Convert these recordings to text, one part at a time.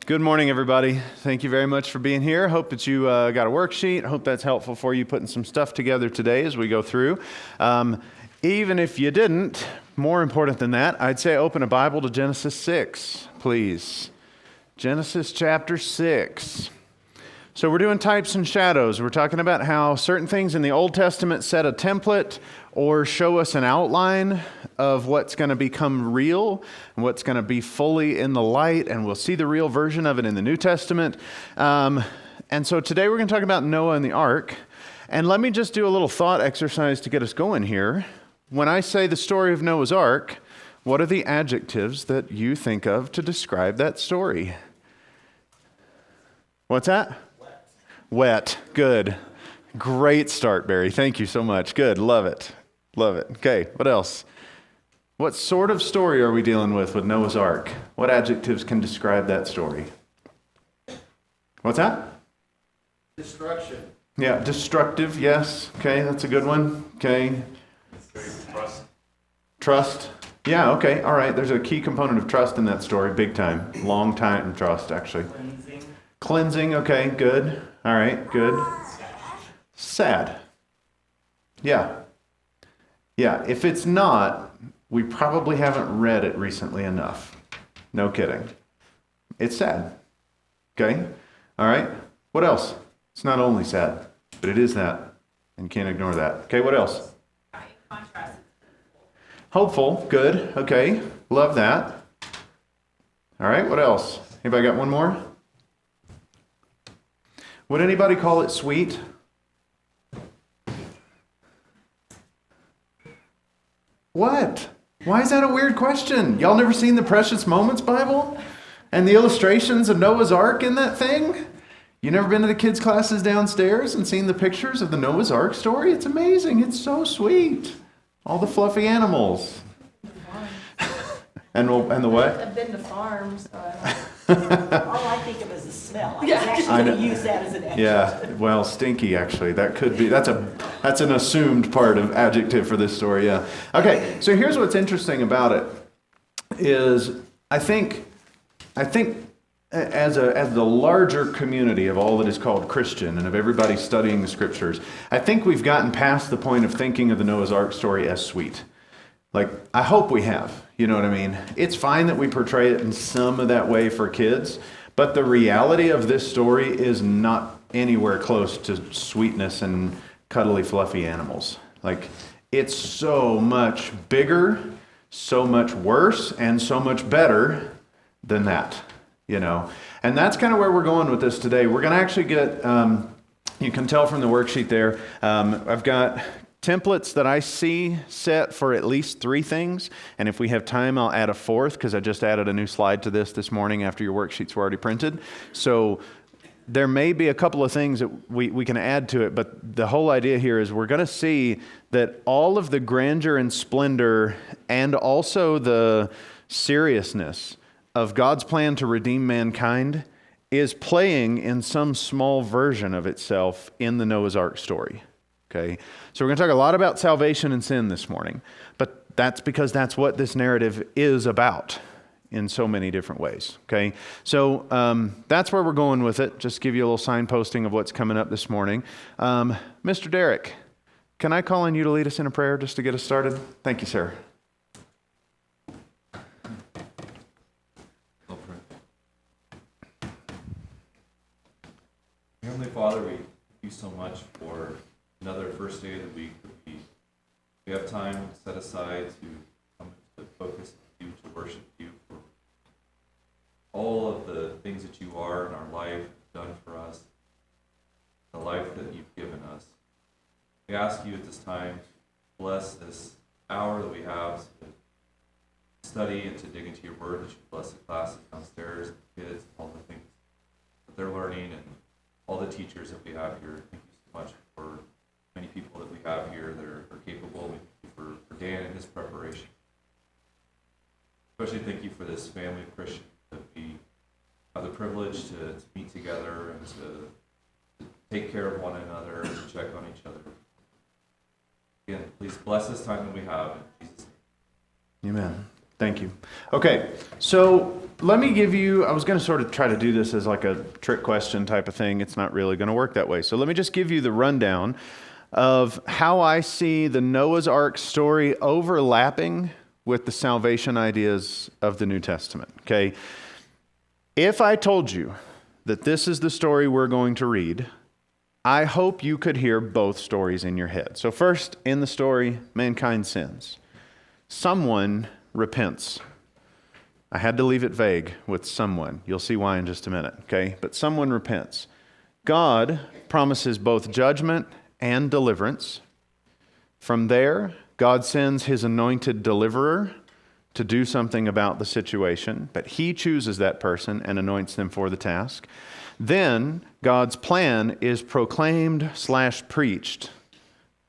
Good morning, everybody. Thank you very much for being here. Hope that you got a worksheet. Hope that's helpful for you putting some stuff together today as we go through. Even if you didn't, more important than that, I'd say open a Bible to Genesis 6, please. Genesis chapter 6. So we're doing types and shadows. We're talking about how certain things in the Old Testament set a template or show us an outline of what's going to become real and what's going to be fully in the light, and we'll see the real version of it in the New Testament. And so today we're going to talk about Noah and the ark. And let me just do a little thought exercise to get us going here. When I say the story of Noah's ark, what are the adjectives that you think of to describe that story? What's that? Wet. Good. Great start, Barry. Thank you so much. Good. Love it. Love it. Okay, what else? What sort of story are we dealing with Noah's Ark? What adjectives can describe that story? What's that? Destruction. Yeah, destructive, yes. Okay, that's a good one. Okay. Trust. Trust. Yeah, okay, all right. There's a key component of trust in that story, big time. Long time trust, actually. Cleansing, okay, good. All right, good. Sad. Yeah. Yeah, if it's not, we probably haven't read it recently enough. No kidding. It's sad. Okay? All right? What else? It's not only sad, but it is that. And can't ignore that. Okay, what else? Hopeful. Good. Okay. Love that. All right, what else? Anybody got one more? Would anybody call it sweet? What? Why is that a weird question? Y'all never seen the Precious Moments Bible? And the illustrations of Noah's Ark in that thing? You never been to the kids' classes downstairs and seen the pictures of the Noah's Ark story? It's amazing. It's so sweet. All the fluffy animals. And the what? I've been to farms. All I think of is the smell. I was actually going to use that as an adjective. Yeah, well, stinky actually. That could be. That's an assumed part of adjective for this story. Yeah. Okay. So here's what's interesting about it is I think as the larger community of all that is called Christian and of everybody studying the scriptures, I think we've gotten past the point of thinking of the Noah's Ark story as sweet. Like, I hope we have, you know what I mean? It's fine that we portray it in some of that way for kids, but the reality of this story is not anywhere close to sweetness and cuddly, fluffy animals. Like, it's so much bigger, so much worse, and so much better than that, you know? And that's kind of where we're going with this today. We're going to actually get, you can tell from the worksheet there, I've got templates that I see set for at least 3 things, and if we have time, I'll add a 4th because I just added a new slide to this morning after your worksheets were already printed. So there may be a couple of things that we can add to it, but the whole idea here is we're going to see that all of the grandeur and splendor and also the seriousness of God's plan to redeem mankind is playing in some small version of itself in the Noah's Ark story. Okay, so we're going to talk a lot about salvation and sin this morning, but that's because that's what this narrative is about in so many different ways. Okay, so that's where we're going with it. Just give you a little signposting of what's coming up this morning. Mr. Derek, can I call on you to lead us in a prayer just to get us started? Thank you, sir. Heavenly Father, we thank you so much for another first day of the week that we have time set aside to come to focus on you, to worship you for all of the things that you are in our life, done for us, the life that you've given us. We ask you at this time to bless this hour that we have to study and to dig into your word, that you bless the classes downstairs, the kids, all the things that they're learning, and all the teachers that we have here. Thank you so much for many people that we have here that are capable. We thank you for Dan and his preparation. Especially thank you for this family of Christians that we have the privilege to meet together and to take care of one another and to check on each other. Again, please bless this time that we have in Jesus' name. Amen. Thank you. Okay, so let me give you, I was going to sort of try to do this as like a trick question type of thing. It's not really going to work that way. So let me just give you the rundown of how I see the Noah's Ark story overlapping with the salvation ideas of the New Testament, okay? If I told you that this is the story we're going to read, I hope you could hear both stories in your head. So first, in the story, mankind sins. Someone repents. I had to leave it vague with someone. You'll see why in just a minute, okay? But someone repents. God promises both judgment and deliverance. From there, God sends his anointed deliverer to do something about the situation, but he chooses that person and anoints them for the task. Then God's plan is proclaimed/preached,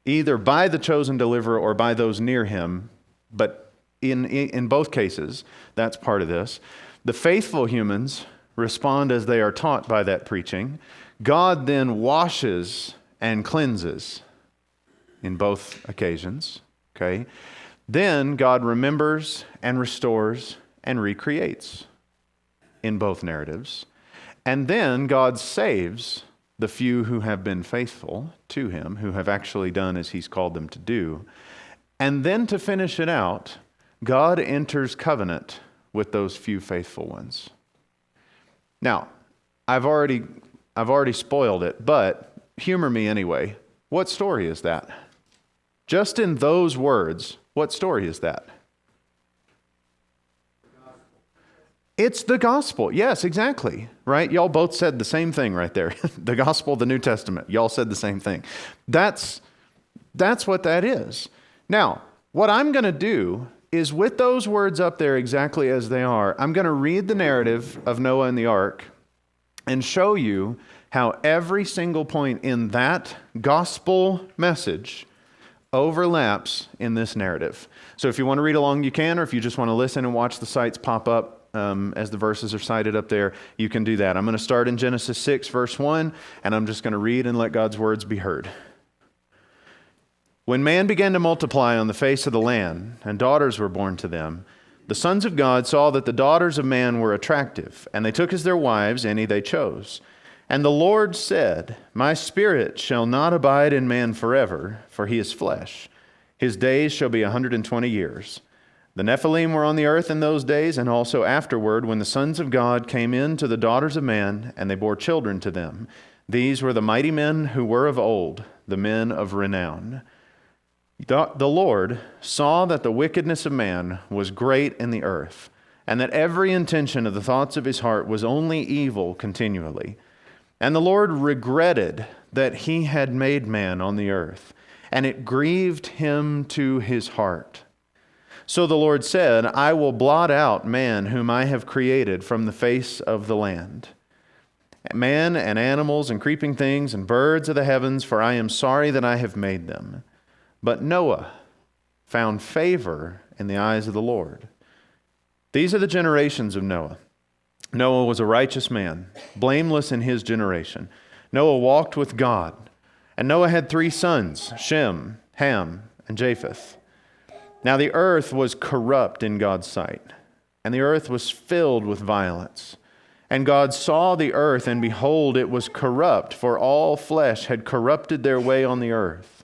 either by the chosen deliverer or by those near him, but in both cases, that's part of this. The faithful humans respond as they are taught by that preaching. God then washes and cleanses in both occasions, okay? Then God remembers and restores and recreates in both narratives. And then God saves the few who have been faithful to him, who have actually done as he's called them to do. And then to finish it out, God enters covenant with those few faithful ones. Now, I've already spoiled it, but humor me anyway. What story is that? Just in those words, what story is that? It's the gospel. Yes, exactly. Right? Y'all both said the same thing right there. The gospel, the New Testament. Y'all said the same thing. That's what that is. Now, what I'm going to do is with those words up there exactly as they are, I'm going to read the narrative of Noah and the ark and show you how every single point in that gospel message overlaps in this narrative. So if you want to read along, you can, or if you just want to listen and watch the sites pop up as the verses are cited up there, you can do that. I'm going to start in Genesis 6, verse 1, and I'm just going to read and let God's words be heard. When man began to multiply on the face of the land, and daughters were born to them, the sons of God saw that the daughters of man were attractive, and they took as their wives any they chose. And the Lord said, My spirit shall not abide in man forever, for he is flesh. His days shall be 120 years. The Nephilim were on the earth in those days, and also afterward, when the sons of God came in to the daughters of man, and they bore children to them. These were the mighty men who were of old, the men of renown. The Lord saw that the wickedness of man was great in the earth, and that every intention of the thoughts of his heart was only evil continually. And the Lord regretted that he had made man on the earth, and it grieved him to his heart. So the Lord said, I will blot out man whom I have created from the face of the land, man and animals and creeping things and birds of the heavens, for I am sorry that I have made them. But Noah found favor in the eyes of the Lord. These are the generations of Noah. Noah was a righteous man, blameless in his generation. Noah walked with God. And Noah had 3 sons, Shem, Ham, and Japheth. Now the earth was corrupt in God's sight, and the earth was filled with violence. And God saw the earth, and behold, it was corrupt, for all flesh had corrupted their way on the earth.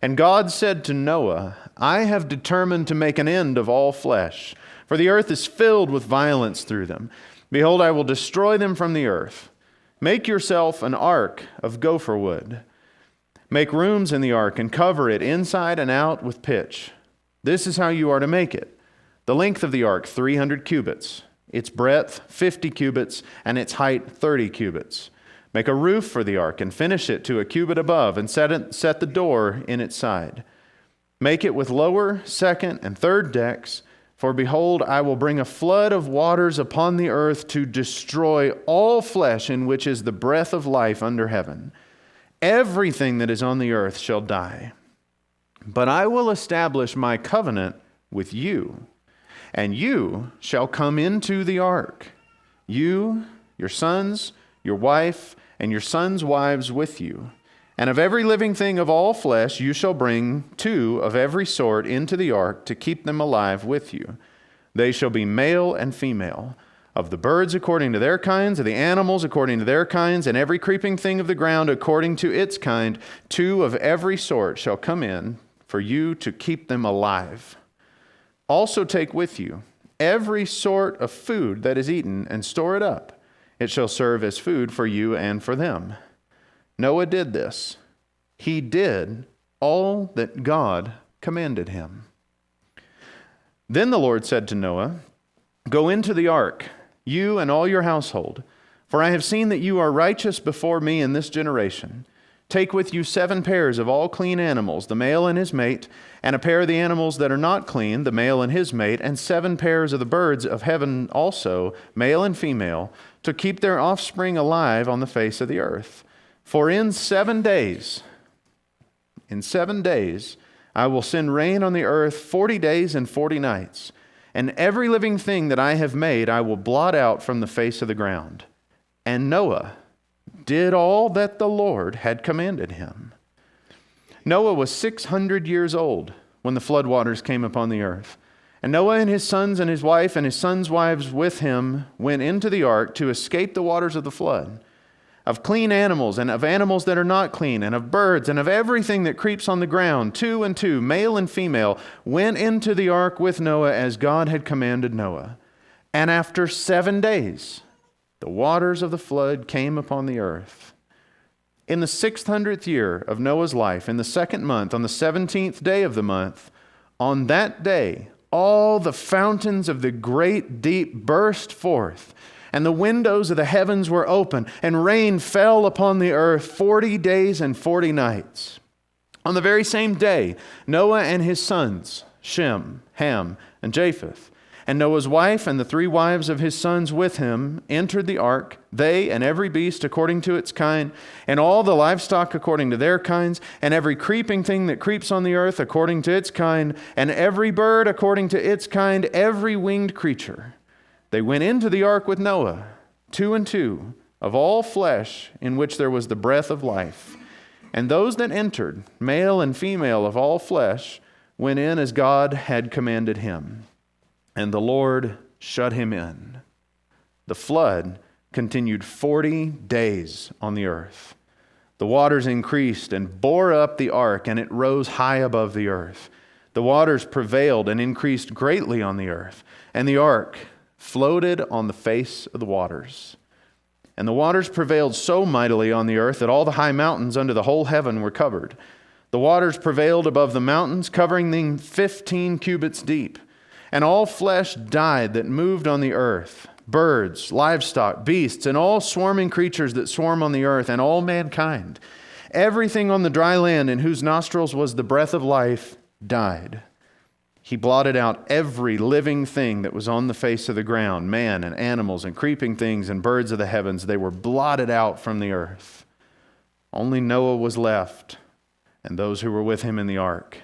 And God said to Noah, I have determined to make an end of all flesh, for the earth is filled with violence through them. Behold, I will destroy them from the earth. Make yourself an ark of gopher wood. Make rooms in the ark and cover it inside and out with pitch. This is how you are to make it. The length of the ark, 300 cubits. Its breadth, 50 cubits, and its height, 30 cubits. Make a roof for the ark and finish it to a cubit above and set the door in its side. Make it with lower, second, and third decks. For behold, I will bring a flood of waters upon the earth to destroy all flesh in which is the breath of life under heaven. Everything that is on the earth shall die. But I will establish my covenant with you, and you shall come into the ark, you, your sons, your wife, and your sons' wives with you. And of every living thing of all flesh you shall bring 2 of every sort into the ark to keep them alive with you. They shall be male and female. of the birds according to their kinds, of the animals according to their kinds, and every creeping thing of the ground according to its kind, 2 of every sort shall come in for you to keep them alive. Also take with you every sort of food that is eaten and store it up. It shall serve as food for you and for them. Noah did this. He did all that God commanded him. Then the Lord said to Noah, "Go into the ark, you and all your household, for I have seen that you are righteous before me in this generation. Take with you 7 pairs of all clean animals, the male and his mate, and a pair of the animals that are not clean, the male and his mate, and 7 pairs of the birds of heaven also, male and female, to keep their offspring alive on the face of the earth. For in 7 days, I will send rain on the earth 40 days and 40 nights, and every living thing that I have made I will blot out from the face of the ground." And Noah did all that the Lord had commanded him. Noah was 600 years old when the floodwaters came upon the earth. And Noah and his sons and his wife and his sons' wives with him went into the ark to escape the waters of the flood. Of clean animals and of animals that are not clean, and of birds and of everything that creeps on the ground, 2 and 2, male and female, went into the ark with Noah as God had commanded Noah. And after 7 days, the waters of the flood came upon the earth. In the 600th year of Noah's life, in the 2nd month, on the 17th day of the month, on that day, all the fountains of the great deep burst forth, and the windows of the heavens were open, and rain fell upon the earth 40 days and 40 nights. On the very same day, Noah and his sons, Shem, Ham, and Japheth, and Noah's wife and the 3 wives of his sons with him entered the ark, they and every beast according to its kind, and all the livestock according to their kinds, and every creeping thing that creeps on the earth according to its kind, and every bird according to its kind, every winged creature. They went into the ark with Noah, 2 and 2, of all flesh in which there was the breath of life. And those that entered, male and female of all flesh, went in as God had commanded him. And the Lord shut him in. The flood continued 40 days on the earth. The waters increased and bore up the ark, and it rose high above the earth. The waters prevailed and increased greatly on the earth, and the ark floated on the face of the waters. And the waters prevailed so mightily on the earth that all the high mountains under the whole heaven were covered. The waters prevailed above the mountains, covering them 15 cubits deep. And all flesh died that moved on the earth, birds, livestock, beasts, and all swarming creatures that swarm on the earth, and all mankind. Everything on the dry land in whose nostrils was the breath of life died. He blotted out every living thing that was on the face of the ground, man and animals and creeping things and birds of the heavens. They were blotted out from the earth. Only Noah was left, and those who were with him in the ark.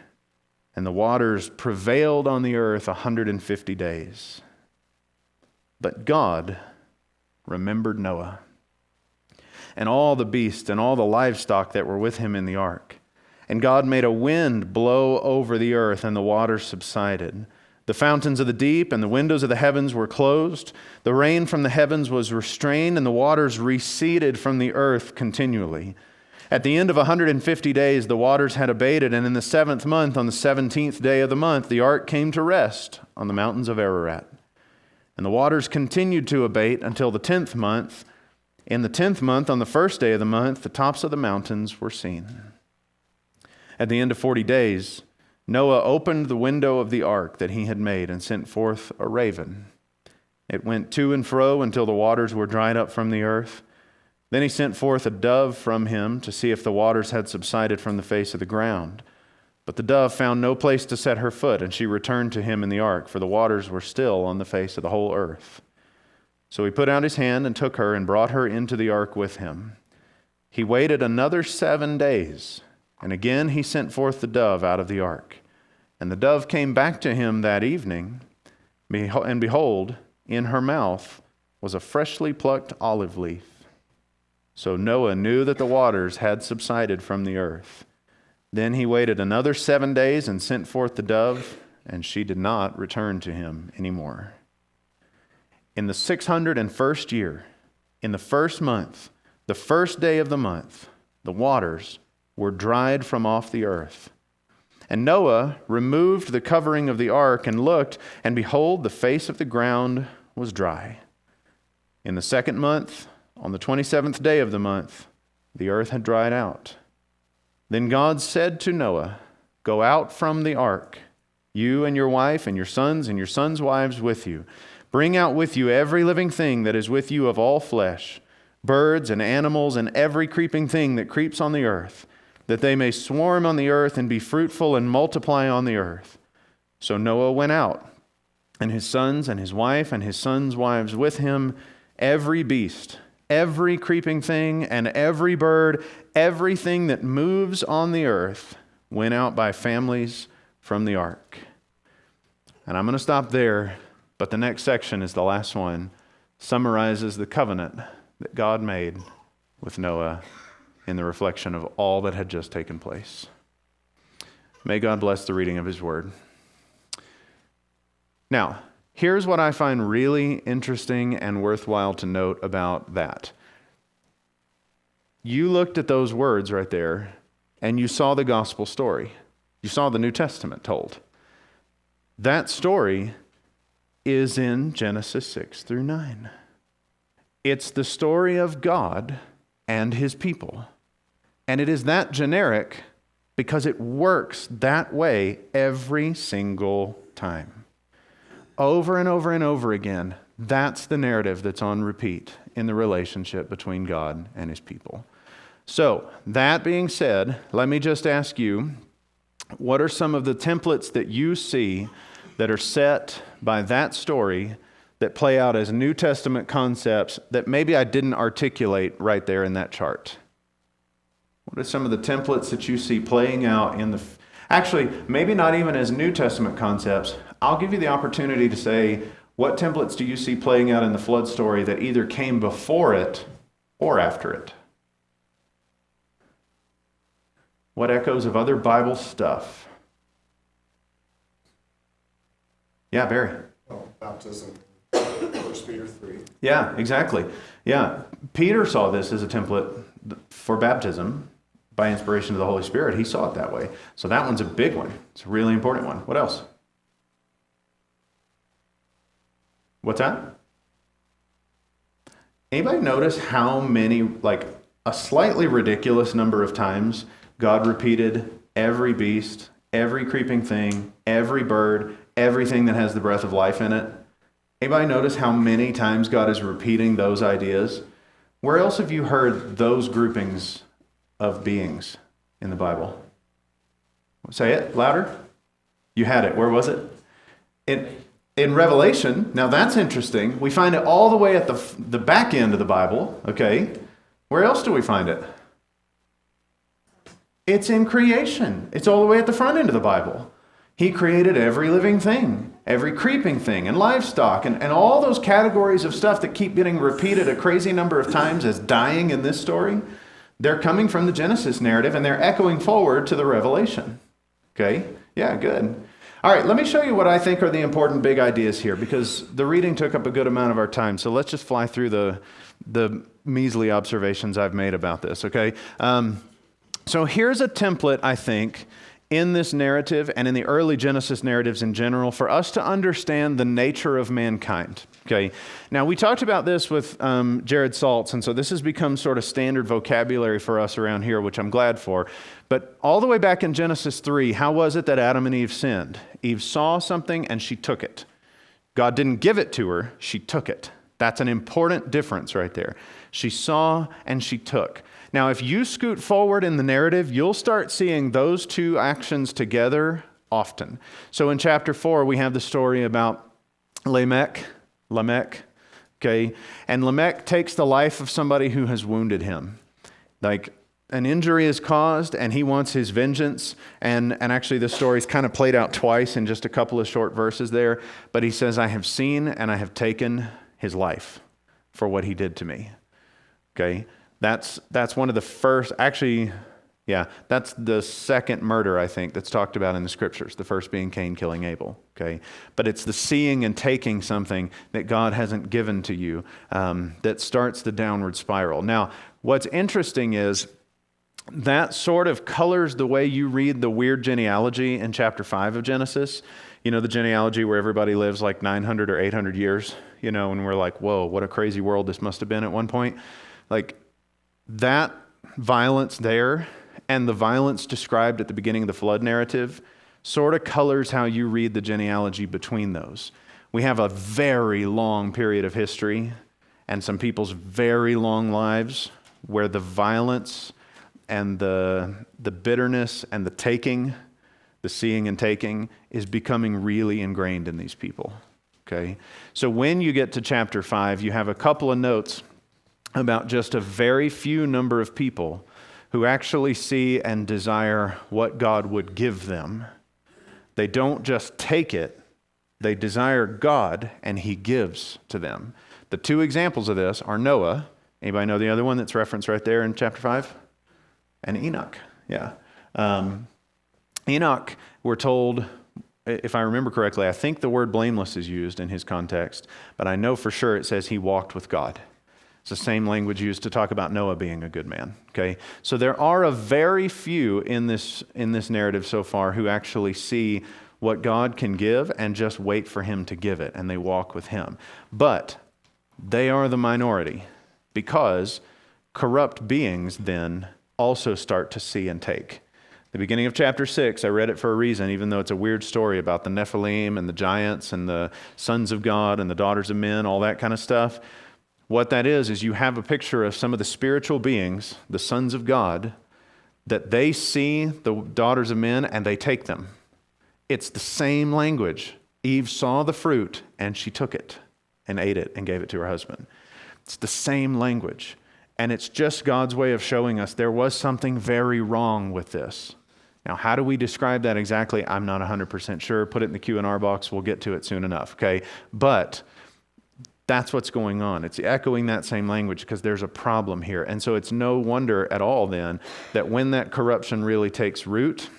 And the waters prevailed on the earth 150 days. But God remembered Noah, and all the beasts and all the livestock that were with him in the ark. And God made a wind blow over the earth, and the waters subsided. The fountains of the deep and the windows of the heavens were closed. The rain from the heavens was restrained, and the waters receded from the earth continually. At the end of 150 days, the waters had abated, and in the 7th month, on the 17th day of the month, the ark came to rest on the mountains of Ararat. And the waters continued to abate until the 10th month. In the 10th month, on the 1st day of the month, the tops of the mountains were seen. At the end of 40 days, Noah opened the window of the ark that he had made and sent forth a raven. It went to and fro until the waters were dried up from the earth. Then he sent forth a dove from him to see if the waters had subsided from the face of the ground. But the dove found no place to set her foot, and she returned to him in the ark, for the waters were still on the face of the whole earth. So he put out his hand and took her and brought her into the ark with him. He waited another 7 days, and again he sent forth the dove out of the ark. And the dove came back to him that evening, and behold, in her mouth was a freshly plucked olive leaf. So Noah knew that the waters had subsided from the earth. Then he waited another 7 days and sent forth the dove, and she did not return to him anymore. in the 601st year, in the first month, the first day of the month, the waters were dried from off the earth. And Noah removed the covering of the ark and looked, and behold, the face of the ground was dry. In the second month, on the 27th day of the month, the earth had dried out. Then God said to Noah, "Go out from the ark, you and your wife and your sons' wives with you. Bring out with you every living thing that is with you of all flesh, birds and animals and every creeping thing that creeps on the earth, that they may swarm on the earth and be fruitful and multiply on the earth." So Noah went out, and his sons and his wife and his sons' wives with him, every beast, every creeping thing, and every bird, everything that moves on the earth, went out by families from the ark. And I'm going to stop there, but the next section is the last one, summarizes the covenant that God made with Noah in the reflection of all that had just taken place. May God bless the reading of his word. Now, here's what I find really interesting and worthwhile to note about that. You looked at those words right there, and you saw the gospel story. You saw the New Testament told. That story is in Genesis 6 through 9. It's the story of God and his people. And it is that generic because it works that way every single time. Over and over and over again, that's the narrative that's on repeat in the relationship between God and his people. So, that being said, let me just ask you, what are some of the templates that you see that are set by that story that play out as New Testament concepts that maybe I didn't articulate right there in that chart? What are some of the templates that you see playing out in actually, maybe not even as New Testament concepts. I'll give you the opportunity to say, what templates do you see playing out in the flood story that either came before it or after it? What echoes of other Bible stuff? Yeah, Barry. Oh, baptism. 1 Peter 3. Yeah, exactly. Yeah, Peter saw this as a template for baptism by inspiration of the Holy Spirit. He saw it that way. So that one's a big one. It's a really important one. What else? What's that? Anybody notice how many, like a slightly ridiculous number of times God repeated every beast, every creeping thing, every bird, everything that has the breath of life in it? Anybody notice how many times God is repeating those ideas? Where else have you heard those groupings of beings in the Bible? Say it louder. You had it. Where was it? In Revelation. Now that's interesting. We find it all the way at the back end of the Bible. Okay. Where else do we find it? It's in creation. It's all the way at the front end of the Bible. He created every living thing, every creeping thing, and livestock, and all those categories of stuff that keep getting repeated a crazy number of times as dying in this story. They're coming from the Genesis narrative, and they're echoing forward to the Revelation. Okay? Yeah, good. All right, let me show you what I think are the important big ideas here, because the reading took up a good amount of our time. So let's just fly through the measly observations I've made about this, okay? So here's a template, I think, in this narrative and in the early Genesis narratives in general for us to understand the nature of mankind. Okay. Now, we talked about this with Jared Saltz, and so this has become sort of standard vocabulary for us around here, which I'm glad for. But all the way back in Genesis 3, how was it that Adam and Eve sinned? Eve saw something and she took it. God didn't give it to her, she took it. That's an important difference right there. She saw and she took. Now, if you scoot forward in the narrative, you'll start seeing those two actions together often. So in chapter 4, we have the story about Lamech, okay? And Lamech takes the life of somebody who has wounded him. Like, an injury is caused, and he wants his vengeance. And actually, the story's kind of played out twice in just a couple of short verses there. But he says, I have seen and I have taken his life for what he did to me. Okay? That's one of the first, actually, Yeah, that's the second murder, I think, that's talked about in the scriptures, the first being Cain killing Abel, okay? But it's the seeing and taking something that God hasn't given to you that starts the downward spiral. Now, what's interesting is that sort of colors the way you read the weird genealogy in chapter 5 of Genesis. You know, the genealogy where everybody lives like 900 or 800 years, you know, and we're like, whoa, what a crazy world this must have been at one point. Like, that violence there and the violence described at the beginning of the flood narrative sort of colors how you read the genealogy between those. We have a very long period of history and some people's very long lives where the violence and the bitterness and the taking, the seeing and taking, is becoming really ingrained in these people, okay? So when you get to chapter 5, you have a couple of notes about just a very few number of people who actually see and desire what God would give them. They don't just take it, they desire God, and He gives to them. The two examples of this are Noah. Anybody know the other one that's referenced right there in chapter 5? And Enoch, yeah. Enoch, we're told, if I remember correctly, I think the word blameless is used in his context, but I know for sure it says he walked with God. It's the same language used to talk about Noah being a good man, okay? So there are a very few in this narrative so far who actually see what God can give and just wait for Him to give it, and they walk with Him. But they are the minority because corrupt beings then also start to see and take. The beginning of chapter 6, I read it for a reason, even though it's a weird story about the Nephilim and the giants and the sons of God and the daughters of men, all that kind of stuff. What that is you have a picture of some of the spiritual beings, the sons of God, that they see the daughters of men and they take them. It's the same language. Eve saw the fruit and she took it and ate it and gave it to her husband. It's the same language. And it's just God's way of showing us there was something very wrong with this. Now, how do we describe that exactly? I'm not 100% sure. Put it in the Q&R box. We'll get to it soon enough, okay? But that's what's going on. It's echoing that same language because there's a problem here. And so it's no wonder at all then that when that corruption really takes root,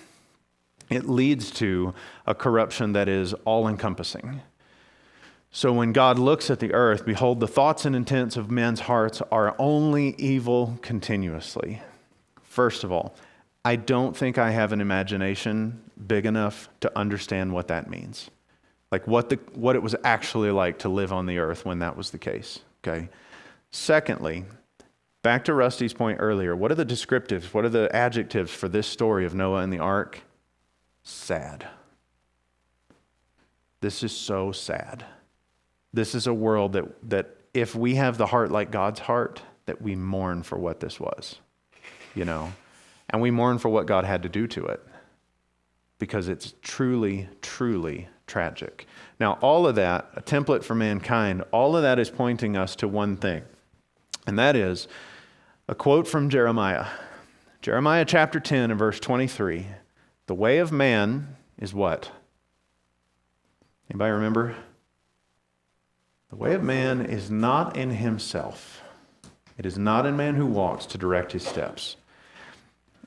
it leads to a corruption that is all-encompassing. So when God looks at the earth, behold, the thoughts and intents of men's hearts are only evil continuously. First of all, I don't think I have an imagination big enough to understand what that means. Like what it was actually like to live on the earth when that was the case, okay? Secondly, back to Rusty's point earlier, what are the descriptives, what are the adjectives for this story of Noah and the ark? Sad. This is so sad. This is a world that if we have the heart like God's heart, that we mourn for what this was, you know? And we mourn for what God had to do to it because it's truly, truly tragic. Now, all of that, a template for mankind, all of that is pointing us to one thing, and that is a quote from Jeremiah. Jeremiah chapter 10 and verse 23. The way of man is what? Anybody remember? The way of man is not in himself. It is not in man who walks to direct his steps.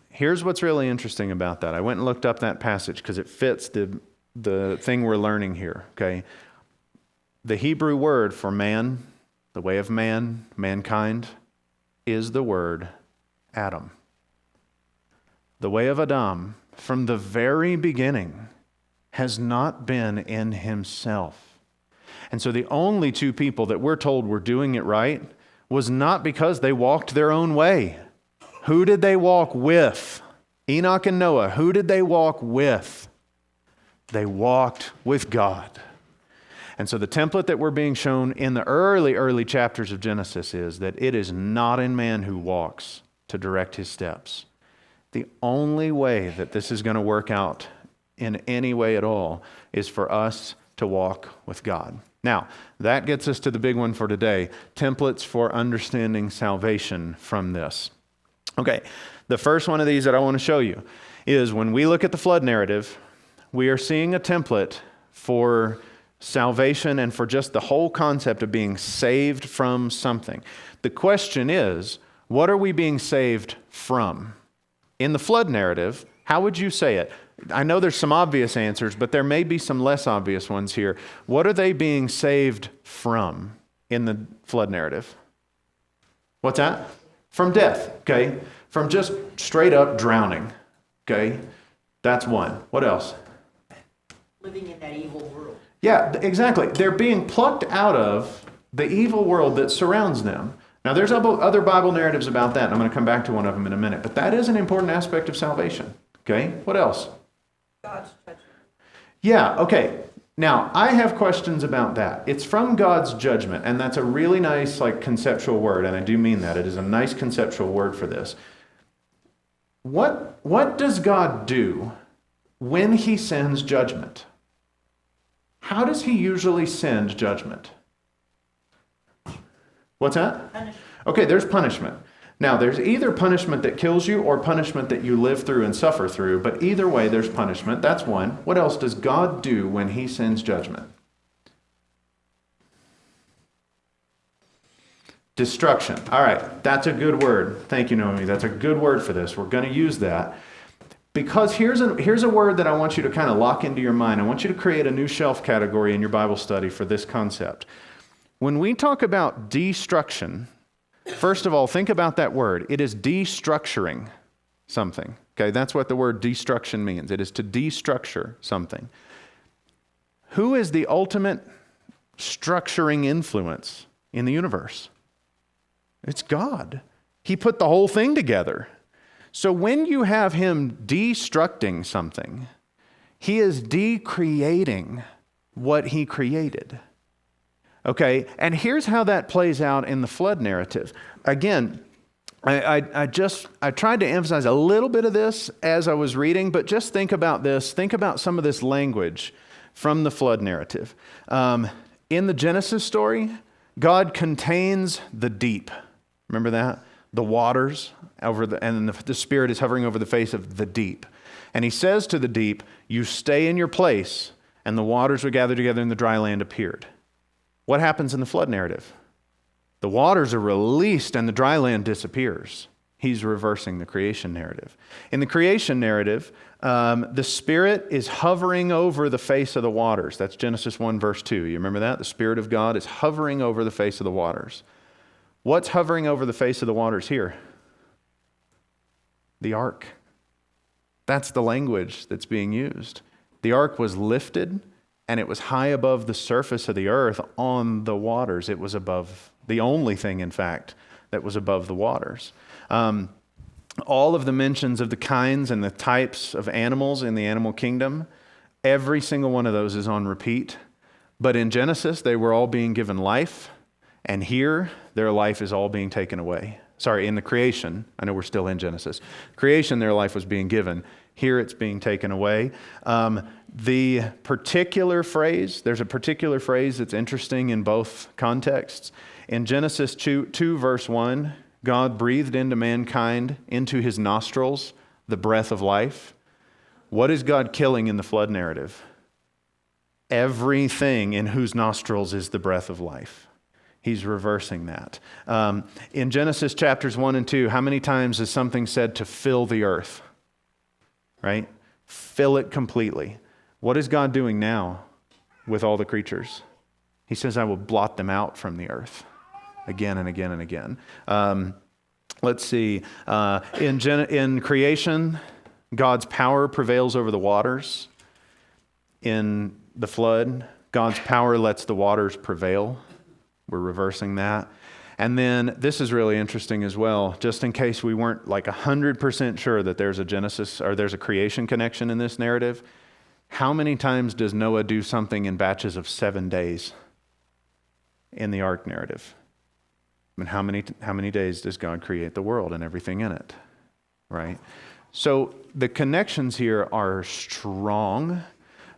Here's what's really interesting about that. I went and looked up that passage because it fits the thing we're learning here, okay? The Hebrew word for man, the way of man, mankind, is the word Adam. The way of Adam, from the very beginning, has not been in himself. And so the only two people that we're told were doing it right was not because they walked their own way. Who did they walk with? Enoch and Noah, who did they walk with? They walked with God. And so the template that we're being shown in the early chapters of Genesis is that it is not in man who walks to direct his steps. The only way that this is going to work out in any way at all is for us to walk with God. Now, that gets us to the big one for today, templates for understanding salvation from this. Okay, the first one of these that I want to show you is when we look at the flood narrative, we are seeing a template for salvation and for just the whole concept of being saved from something. The question is, what are we being saved from? In the flood narrative, how would you say it? I know there's some obvious answers, but there may be some less obvious ones here. What are they being saved from in the flood narrative? What's that? From death, okay? From just straight up drowning, okay? That's one. What else? Living in that evil world. Yeah, exactly. They're being plucked out of the evil world that surrounds them. Now, there's other Bible narratives about that, and I'm going to come back to one of them in a minute, but that is an important aspect of salvation, okay? What else? God's judgment. Yeah, okay. Now, I have questions about that. It's from God's judgment, and that's a really nice, conceptual word, and I do mean that. It is a nice conceptual word for this. What does God do when he sends judgment? How does he usually send judgment? What's that? Punishment. Okay, there's punishment. Now, there's either punishment that kills you or punishment that you live through and suffer through, but either way, there's punishment. That's one. What else does God do when he sends judgment? Destruction. All right, that's a good word. Thank you, Naomi. That's a good word for this. We're going to use that. Because here's a word that I want you to kind of lock into your mind. I want you to create a new shelf category in your Bible study for this concept. When we talk about destruction, first of all, think about that word. It is destructuring something. Okay, that's what the word destruction means. It is to destructure something. Who is the ultimate structuring influence in the universe? It's God. He put the whole thing together. So when you have him destructing something, he is decreating what he created. Okay, and here's how that plays out in the flood narrative. Again, I tried to emphasize a little bit of this as I was reading, but just think about this. Think about some of this language from the flood narrative. In the Genesis story, God contains the deep. Remember that? The waters and the Spirit is hovering over the face of the deep. And he says to the deep, you stay in your place, and the waters were gathered together and the dry land appeared. What happens in the flood narrative? The waters are released and the dry land disappears. He's reversing the creation narrative. In the creation narrative, the Spirit is hovering over the face of the waters. That's Genesis 1, verse 2. You remember that? The Spirit of God is hovering over the face of the waters. What's hovering over the face of the waters here? The ark. That's the language that's being used. The ark was lifted, and it was high above the surface of the earth on the waters. It was above, the only thing, in fact, that was above the waters. All of the mentions of the kinds and the types of animals in the animal kingdom, every single one of those is on repeat. But in Genesis, they were all being given life, and here, their life is all being taken away. Sorry, in the creation, I know we're still in Genesis. Creation, their life was being given. Here, it's being taken away. The particular phrase, there's a particular phrase that's interesting in both contexts. In Genesis 2 verse 1, God breathed into mankind, into his nostrils, the breath of life. What is God killing in the flood narrative? Everything in whose nostrils is the breath of life. He's reversing that. In Genesis chapters 1 and 2, how many times is something said to fill the earth? Right? Fill it completely. What is God doing now with all the creatures? He says, I will blot them out from the earth again and again and again. Let's see. In creation, God's power prevails over the waters. In the flood, God's power lets the waters prevail. We're reversing that. And then this is really interesting as well, just in case we weren't 100% sure that there's a Genesis or there's a creation connection in this narrative. How many times does Noah do something in batches of 7 days in the ark narrative? I mean, how many days does God create the world and everything in it? Right? So the connections here are strong,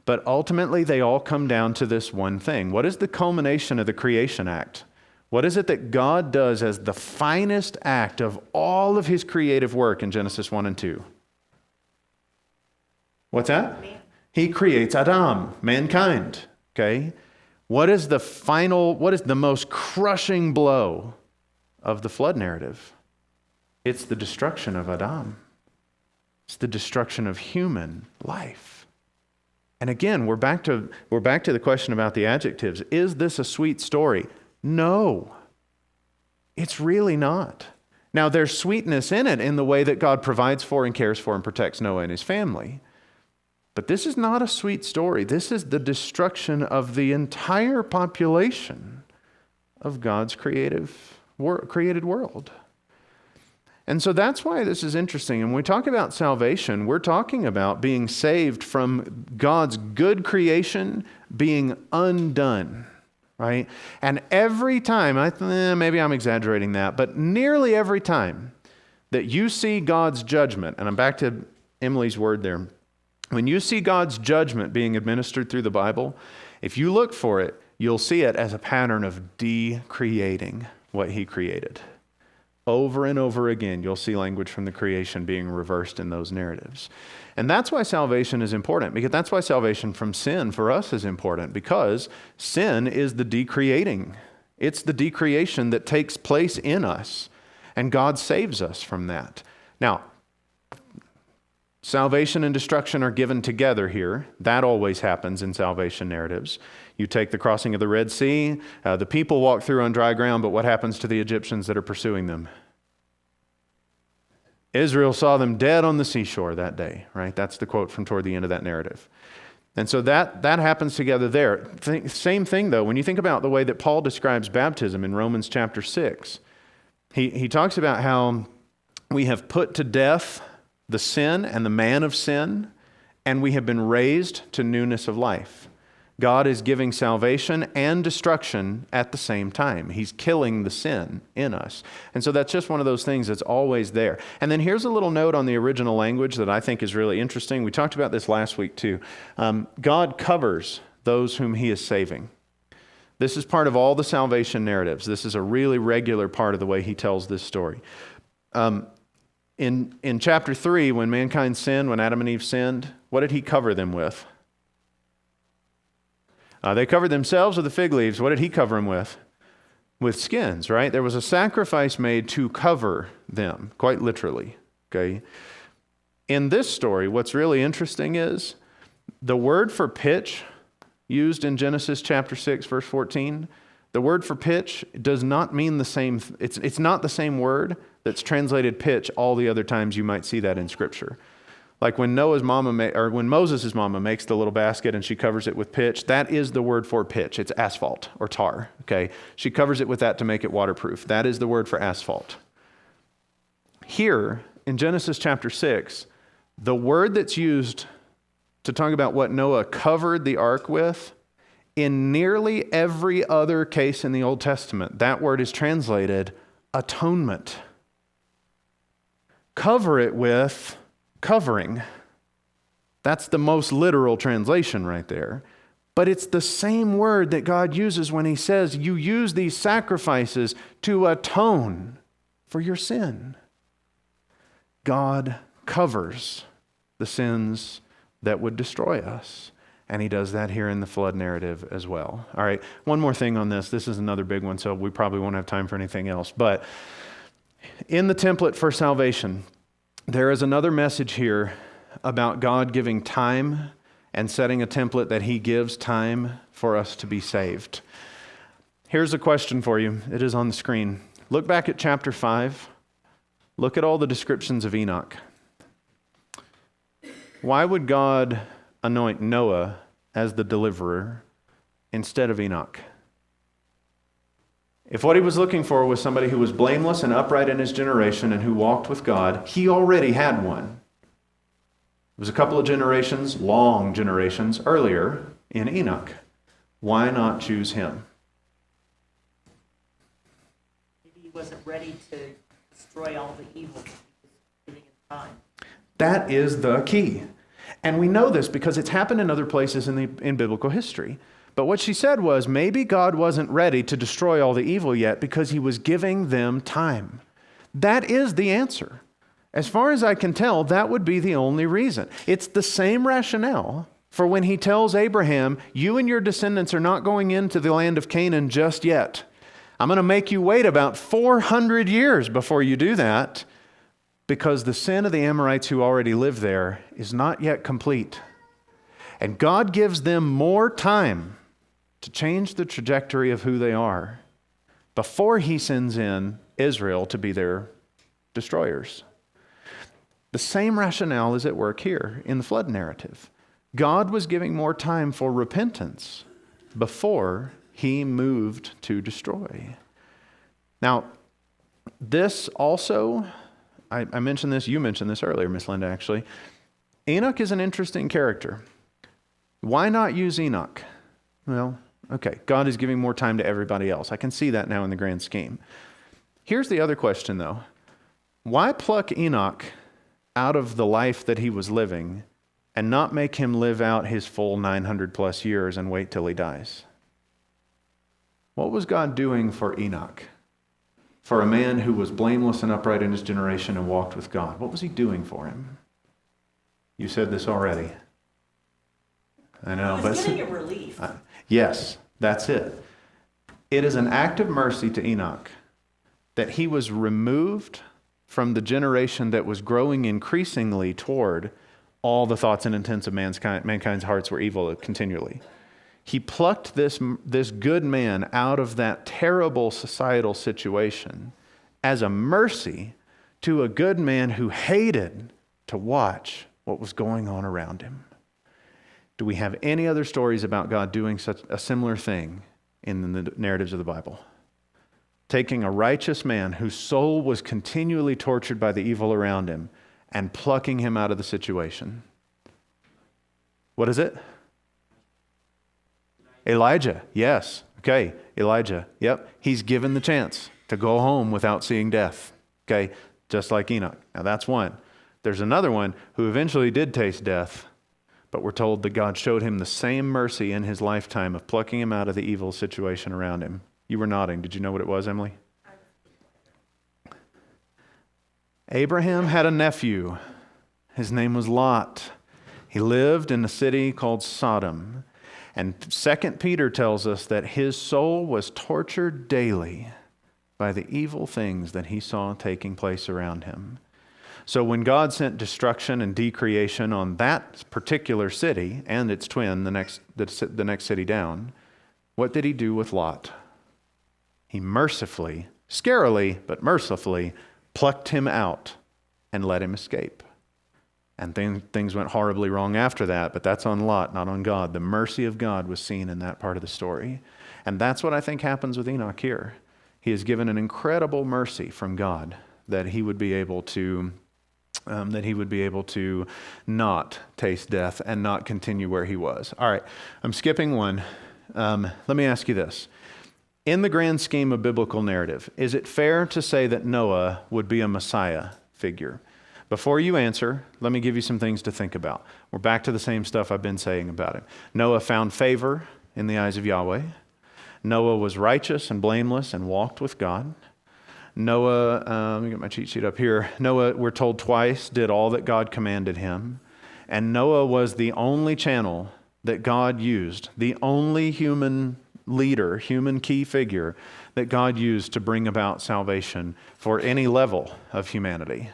but ultimately they all come down to this one thing. What is the culmination of the creation act? What is it that God does as the finest act of all of his creative work in Genesis 1 and 2? What's that? He creates Adam, mankind. Okay? What is the most crushing blow of the flood narrative? It's the destruction of Adam. It's the destruction of human life. And again, we're back to the question about the adjectives. Is this a sweet story? No, it's really not. Now, there's sweetness in it in the way that God provides for and cares for and protects Noah and his family. But this is not a sweet story. This is the destruction of the entire population of God's created world. And so that's why this is interesting. And when we talk about salvation, we're talking about being saved from God's good creation being undone, right? And every time, maybe I'm exaggerating that, but nearly every time that you see God's judgment, and I'm back to Emily's word there, when you see God's judgment being administered through the Bible, if you look for it, you'll see it as a pattern of decreating what he created. Over and over again, you'll see language from the creation being reversed in those narratives. And that's why salvation is important, because that's why salvation from sin for us is important, because sin is the decreating. It's the decreation that takes place in us, and God saves us from that. Now, salvation and destruction are given together here. That always happens in salvation narratives. You take the crossing of the Red Sea, the people walk through on dry ground, but what happens to the Egyptians that are pursuing them? Israel saw them dead on the seashore that day, right? That's the quote from toward the end of that narrative. And so that happens together there. Same thing, though, when you think about the way that Paul describes baptism in Romans chapter 6. He talks about how we have put to death the sin and the man of sin, and we have been raised to newness of life. God is giving salvation and destruction at the same time. He's killing the sin in us. And so that's just one of those things that's always there. And then here's a little note on the original language that I think is really interesting. We talked about this last week too. God covers those whom he is saving. This is part of all the salvation narratives. This is a really regular part of the way he tells this story. In chapter 3, when mankind sinned, when Adam and Eve sinned, what did he cover them with? They covered themselves with the fig leaves. What did he cover them with? With skins, right? There was a sacrifice made to cover them, quite literally, okay? In this story, what's really interesting is the word for pitch used in Genesis chapter 6, verse 14, the word for pitch does not mean the same. It's not the same word that's translated pitch all the other times you might see that in Scripture. Like when Moses' mama makes the little basket and she covers it with pitch, that is the word for pitch. It's asphalt or tar, okay? She covers it with that to make it waterproof. That is the word for asphalt. Here, in Genesis chapter 6, the word that's used to talk about what Noah covered the ark with, in nearly every other case in the Old Testament, that word is translated atonement. Cover it with covering. That's the most literal translation right there. But it's the same word that God uses when he says, you use these sacrifices to atone for your sin. God covers the sins that would destroy us. And he does that here in the flood narrative as well. All right, one more thing on this. This is another big one, so we probably won't have time for anything else. But in the template for salvation, there is another message here about God giving time and setting a template that he gives time for us to be saved. Here's a question for you. It is on the screen. Look back at chapter 5. Look at all the descriptions of Enoch. Why would God anoint Noah as the deliverer instead of Enoch? If what he was looking for was somebody who was blameless and upright in his generation and who walked with God, he already had one. It was a couple of generations, long generations earlier in Enoch. Why not choose him? Maybe he wasn't ready to destroy all the evil. He was giving it time. That is the key. And we know this because it's happened in other places in biblical history. But what she said was, maybe God wasn't ready to destroy all the evil yet because he was giving them time. That is the answer. As far as I can tell, that would be the only reason. It's the same rationale for when he tells Abraham, you and your descendants are not going into the land of Canaan just yet. I'm going to make you wait about 400 years before you do that, because the sin of the Amorites who already live there is not yet complete. And God gives them more time to change the trajectory of who they are before he sends in Israel to be their destroyers. The same rationale is at work here in the flood narrative. God was giving more time for repentance before he moved to destroy. Now, this also, I mentioned this, you mentioned this earlier, Miss Linda, actually. Enoch is an interesting character. Why not use Enoch? Well, okay, God is giving more time to everybody else. I can see that now in the grand scheme. Here's the other question, though. Why pluck Enoch out of the life that he was living and not make him live out his full 900 plus years and wait till he dies? What was God doing for Enoch? For a man who was blameless and upright in his generation and walked with God. What was he doing for him? You said this already. I know, He but was giving him relief. yes, that's it. It is an act of mercy to Enoch that he was removed from the generation that was growing increasingly toward all the thoughts and intents of mankind's hearts were evil continually. He plucked this good man out of that terrible societal situation as a mercy to a good man who hated to watch what was going on around him. Do we have any other stories about God doing such a similar thing in the narratives of the Bible? Taking a righteous man whose soul was continually tortured by the evil around him and plucking him out of the situation. What is it? Elijah, yes. Okay, Elijah, yep. He's given the chance to go home without seeing death. Okay, just like Enoch. Now that's one. There's another one who eventually did taste death, but we're told that God showed him the same mercy in his lifetime of plucking him out of the evil situation around him. You were nodding. Did you know what it was, Emily? Abraham had a nephew. His name was Lot. He lived in a city called Sodom. And 2 Peter tells us that his soul was tortured daily by the evil things that he saw taking place around him. So when God sent destruction and decreation on that particular city and its twin, the next city down, what did he do with Lot? He mercifully, scarily, but mercifully plucked him out and let him escape. And things went horribly wrong after that, but that's on Lot, not on God. The mercy of God was seen in that part of the story. And that's what I think happens with Enoch here. He is given an incredible mercy from God that he would be able to not taste death and not continue where he was. All right, I'm skipping one. Let me ask you this. In the grand scheme of biblical narrative, is it fair to say that Noah would be a Messiah figure? Before you answer, let me give you some things to think about. We're back to the same stuff I've been saying about him. Noah found favor in the eyes of Yahweh. Noah was righteous and blameless and walked with God. Noah, let me get my cheat sheet up here. Noah, we're told twice, did all that God commanded him. And Noah was the only channel that God used, the only human leader, human key figure that God used to bring about salvation for any level of humanity.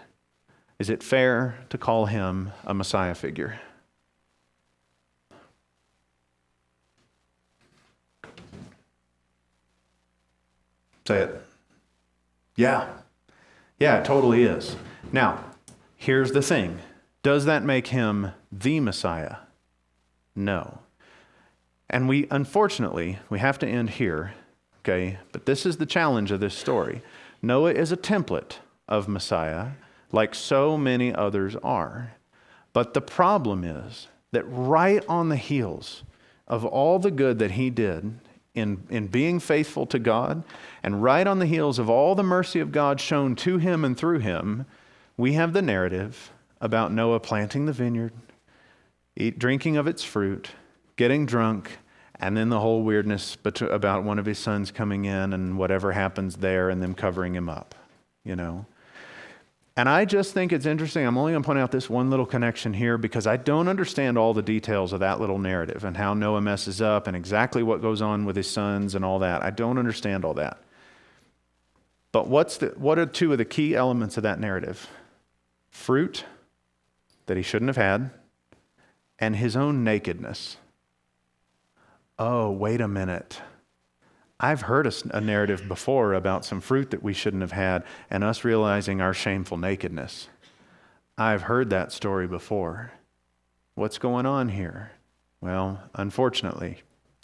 Is it fair to call him a Messiah figure? Say it. Yeah. Yeah, it totally is. Now, here's the thing. Does that make him the Messiah? No. And unfortunately, we have to end here, okay? But this is the challenge of this story. Noah is a template of Messiah, like so many others are. But the problem is that right on the heels of all the good that he did in being faithful to God, and right on the heels of all the mercy of God shown to him and through him, we have the narrative about Noah planting the vineyard, drinking of its fruit, getting drunk, and then the whole weirdness about one of his sons coming in and whatever happens there and them covering him up, you know. And I just think it's interesting. I'm only going to point out this one little connection here because I don't understand all the details of that little narrative and how Noah messes up and exactly what goes on with his sons and all that. I don't understand all that. But what are two of the key elements of that narrative? fruit that he shouldn't have had, and his own nakedness. Oh, wait a minute. I've heard a narrative before about some fruit that we shouldn't have had and us realizing our shameful nakedness. I've heard that story before. What's going on here? Well, unfortunately,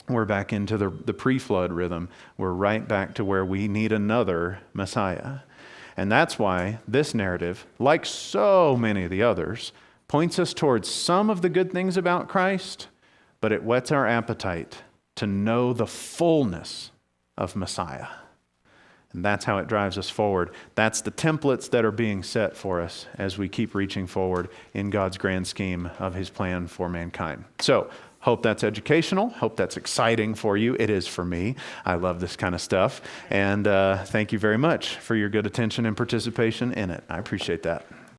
we're back into the pre-flood rhythm. We're right back to where we need another Messiah. And that's why this narrative, like so many of the others, points us towards some of the good things about Christ, but it whets our appetite to know the fullness of Messiah. And that's how it drives us forward. That's the templates that are being set for us as we keep reaching forward in God's grand scheme of his plan for mankind. So, hope that's educational. Hope that's exciting for you. It is for me. I love this kind of stuff. And thank you very much for your good attention and participation in it. I appreciate that.